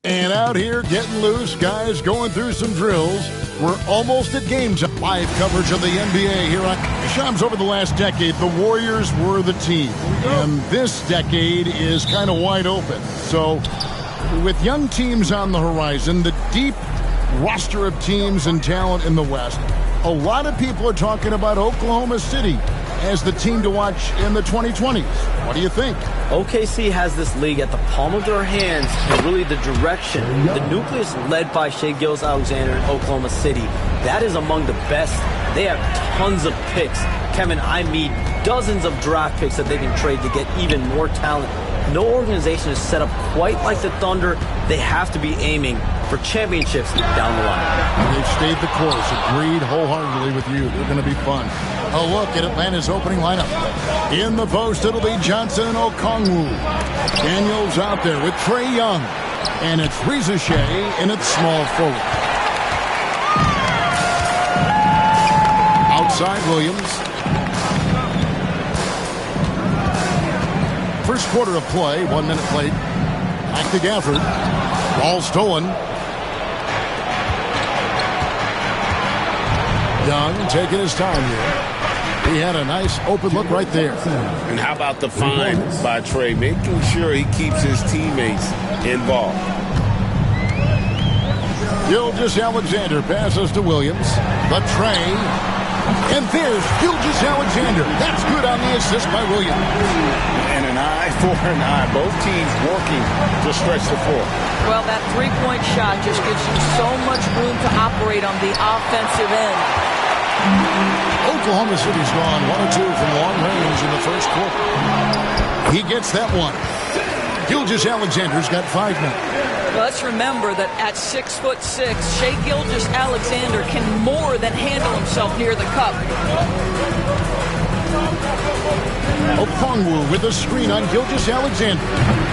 And out here getting loose, guys going through some drills. We're almost at game time. Live coverage of the NBA here on Shams. Over the last decade, the Warriors were the team. And this decade is kind of wide open. So with young teams on the horizon, the deep roster of teams and talent in the West, a lot of people are talking about Oklahoma City as the team to watch in the 2020s. What do you think? OKC has this league at the palm of their hands and really the direction. The nucleus led by Shai Gilgeous-Alexander in Oklahoma City, that is among the best. They have tons of picks. Kevin, I mean dozens of draft picks that they can trade to get even more talent. No organization is set up quite like the Thunder. They have to be aiming for championships down the line. And they've stayed the course. Agreed wholeheartedly with you. They're going to be fun. A look at Atlanta's opening lineup. In the post, it'll be Johnson and Okongwu. Daniels out there with Trae Young. And it's Reza Shea in its small forward. Outside Williams. First quarter of play, 1 minute played. Back to Gafford. Ball stolen. Young taking his time here. He had a nice open look right there. And how about the find by Trae, making sure he keeps his teammates involved. Gilgeous-Alexander passes to Williams. But Trae. And there's Gilgeous-Alexander. That's good on the assist by Williams. And an eye for an eye. Both teams working to stretch the floor. Well, that three-point shot just gives you so much room to operate on the offensive end. Oklahoma City's gone 1 or 2 from long range in the first quarter. He gets that one. Gilgeous-Alexander's got 5 now. Well, let's remember that at 6'6", Shai Gilgeous-Alexander can more than handle himself near the cup. Okongwu with a screen on Gilgeous-Alexander.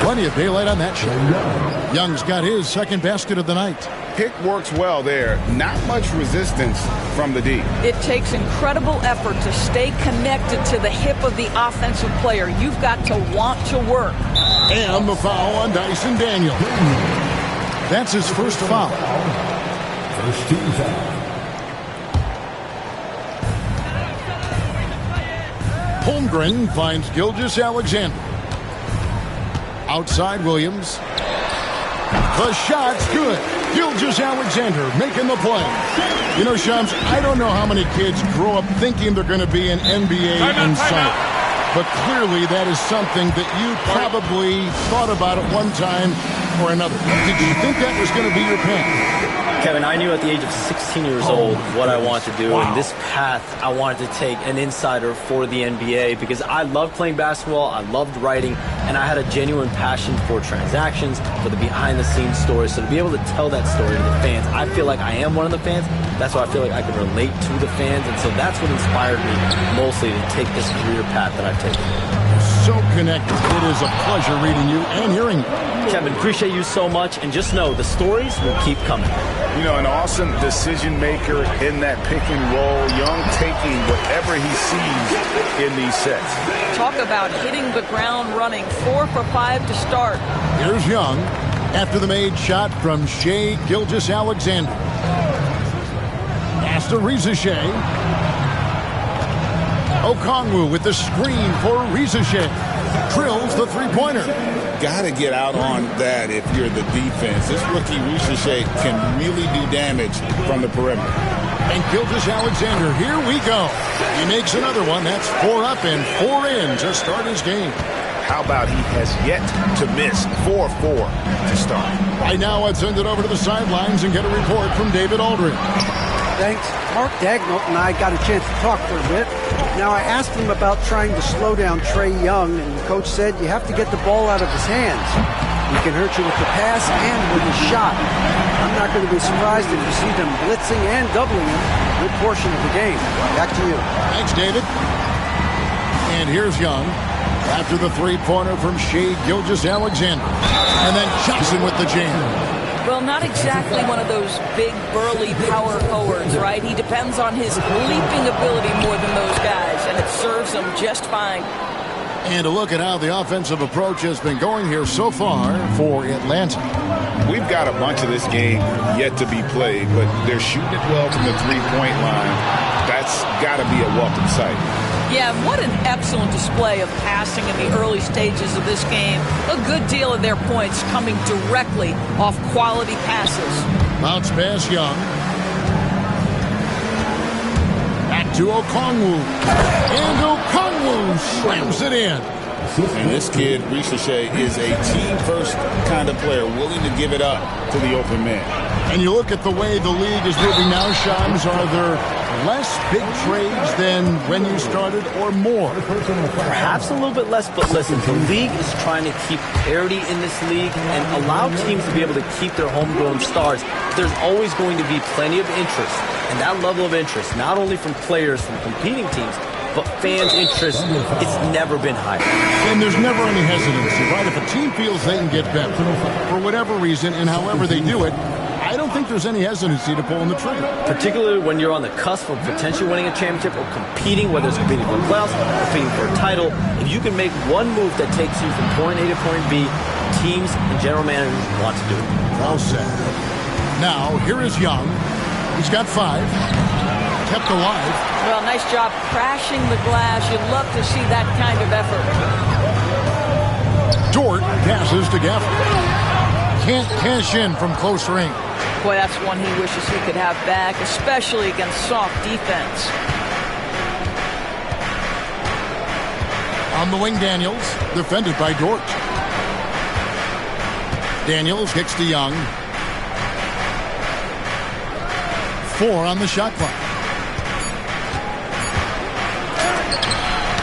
Plenty of daylight on that shot. Young's got his second basket of the night. Pick works well there. Not much resistance from the D. It takes incredible effort to stay connected to the hip of the offensive player. You've got to want to work. And the foul on Dyson Daniels. That's his first foul. First team foul. Holmgren finds Gilgeous-Alexander. Outside Williams. The shot's good. Gilgeous-Alexander making the play. You know, Shams, I don't know how many kids grow up thinking they're going to be an NBA insider. But clearly that is something that you probably thought about at one time or another. Did you think that was going to be your path? Kevin, I knew at the age of 16 years old what I wanted to do, and this path I wanted to take an insider for the NBA because I loved playing basketball, I loved writing, and I had a genuine passion for transactions, for the behind-the-scenes stories. So to be able to tell that story to the fans, I feel like I am one of the fans. That's why I feel like I can relate to the fans, and so that's what inspired me mostly to take this career path that I've taken. So connected. It is a pleasure reading you and hearing you. Kevin, appreciate you so much, and just know the stories will keep coming. You know, an awesome decision maker in that pick and roll. Young taking whatever he sees in these sets. Talk about hitting the ground running. 4 for 5 to start. Here's Young after the made shot from Shai Gilgeous-Alexander. Pass to Reza Shea. Okongwu with the screen for Reza Shea. Drills the three-pointer. Got to get out on that if you're the defense. This rookie Reza Shea can really do damage from the perimeter. And Gilgeous-Alexander, here we go. He makes another one. That's 4 up and 4 in to start his game. How about he has yet to miss 4-4 to start? Right now, I'd send it over to the sidelines and get a report from David Aldridge. Thanks. Mark Dagnall and I got a chance to talk for a bit. Now, I asked him about trying to slow down Trae Young, and the coach said you have to get the ball out of his hands. He can hurt you with the pass and with the shot. I'm not going to be surprised if you see them blitzing and doubling him a good portion of the game. Back to you. Thanks, David. And here's Young after the three-pointer from Shai Gilgeous-Alexander. And then Johnson with the jam. Well, not exactly one of those big, burly power forwards, right? He depends on his leaping ability more than those guys, and it serves him just fine. And to look at how the offensive approach has been going here so far for Atlanta. We've got a bunch of this game yet to be played, but they're shooting it well from the three-point line. That's got to be a welcome sight. Yeah, what an excellent display of passing in the early stages of this game. A good deal of their points coming directly off quality passes. Bounce pass, Young. Back to Okongwu. And Okongwu slams it in. And this kid, Ricochet, is a team-first kind of player, willing to give it up to the open man. And you look at the way the league is moving now, Shams, are there less big trades than when you started or more? Perhaps a little bit less, but listen, the league is trying to keep parity in this league and allow teams to be able to keep their homegrown stars. There's always going to be plenty of interest, and that level of interest, not only from players from competing teams, but fans' interest, it's never been higher. And there's never any hesitancy, right? If a team feels they can get better for whatever reason and however they do it, I don't think there's any hesitancy to pull in the trigger. Particularly when you're on the cusp of potentially winning a championship or competing, whether it's competing for the playoffs or competing for a title. If you can make one move that takes you from point A to point B, teams and general managers want to do it. Well said. Now, here is Young. He's got 5. Kept alive. Well, nice job crashing the glass. You'd love to see that kind of effort. Dort passes to Gafford. Can't cash in from close range. Boy, that's one he wishes he could have back, especially against soft defense. On the wing, Daniels, defended by Dort. Daniels kicks to Young. 4 on the shot clock.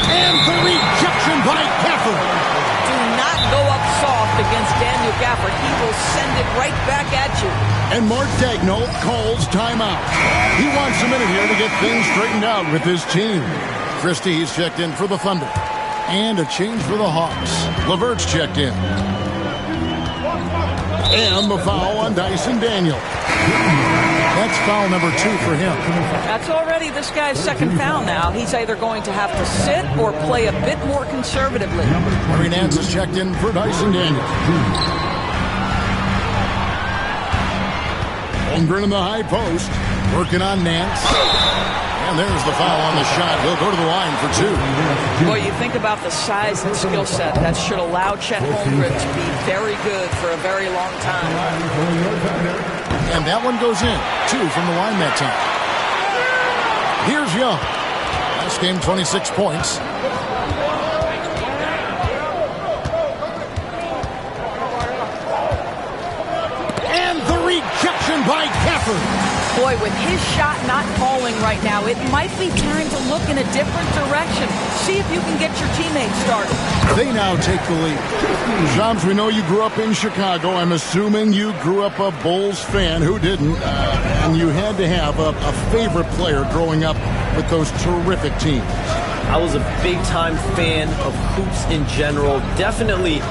And the rejection by Gafford. Do not go up soft against Daniel Gafford. He will send it right back at you. And Mark Daigneault calls timeout. He wants a minute here to get things straightened out with his team. Christie, he's checked in for the Thunder. And a change for the Hawks. LeVert's checked in. And the foul on Dyson Daniel. That's foul number 2 for him. That's already this guy's second foul now. He's either going to have to sit or play a bit more conservatively. Larry Nance is checked in for Dyson Daniel. Holmgren in the high post. Working on Nance. And there's the foul on the shot. He'll go to the line for 2. Boy, you think about the size and skill set that should allow Chet Holmgren to be very good for a very long time. And that one goes in. 2 from the line that time. Here's Young. Last game, 26 points. And the rejection by Gafford. Boy, with his shot not falling right now, it might be time to look in a different direction. See if you can get your teammates started. They now take the lead. Shams, we know you grew up in Chicago. I'm assuming you grew up a Bulls fan. Who didn't? And you had to have a favorite player growing up with those terrific teams. I was a big-time fan of hoops in general. Definitely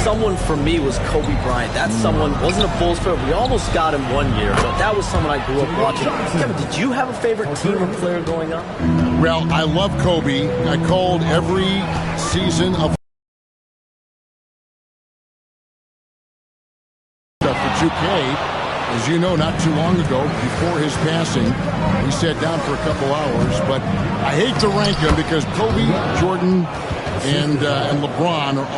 someone for me was Kobe Bryant. That someone wasn't a Bulls player. We almost got him one year, but that was someone I grew up watching. Kevin, did you have a favorite team or player growing up? Well, I love Kobe. I called every season of for 2K. As you know, not too long ago, before his passing, we sat down for a couple hours. But I hate to rank them because Kobe, Jordan, and LeBron are all